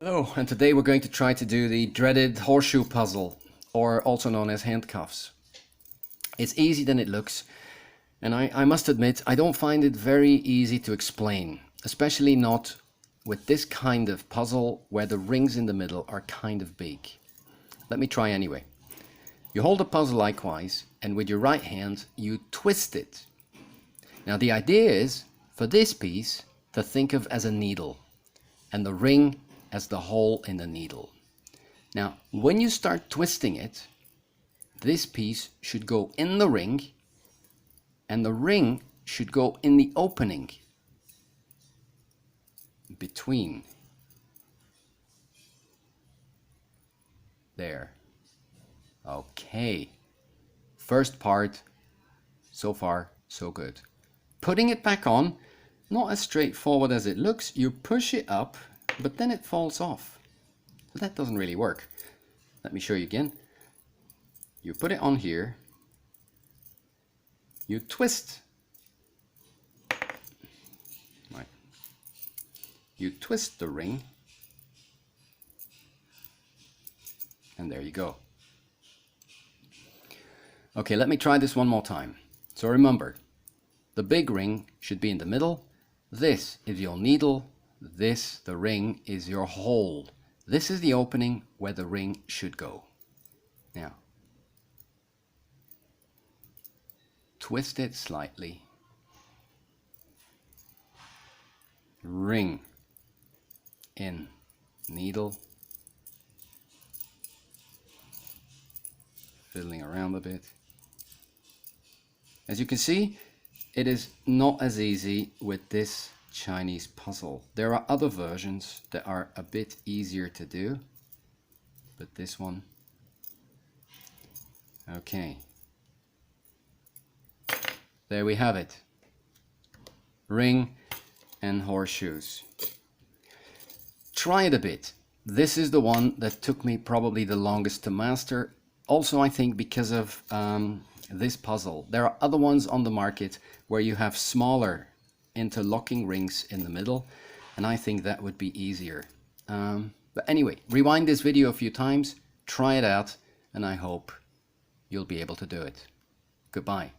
Hello, and today we're going to try to do the dreaded horseshoe puzzle, or also known as handcuffs. It's easier than it looks, and I must admit I don't find it very easy to explain, especially not with this kind of puzzle where the rings in the middle are kind of big. Let me try anyway. You hold the puzzle likewise, and with your right hand you twist it. Now the idea is, for this piece, to think of as a needle, and the ring as the hole in the needle. Now, when you start twisting it, this piece should go in the ring, and the ring should go in the opening between. There. Okay. First part, so far, so good. Putting it back on, not as straightforward as it looks. You push it up, but then it falls off. So that doesn't really work. Let me show you again. You put it on here, you twist. Right. You twist the ring, and there you go. Okay, let me try this one more time. So remember, the big ring should be in the middle. This is your needle. This, the ring, is your hole. This is the opening where the ring should go. Now, twist it slightly. Ring in, needle. Fiddling around a bit. As you can see, it is not as easy with this Chinese puzzle. There are other versions that are a bit easier to do, but this one, okay. There we have it. Ring and horseshoes. Try it a bit. This is the one that took me probably the longest to master. Also, I think because of this puzzle. There are other ones on the market where you have smaller interlocking rings in the middle, and I think that would be easier. But anyway, rewind this video a few times, try it out, and I hope you'll be able to do it. Goodbye.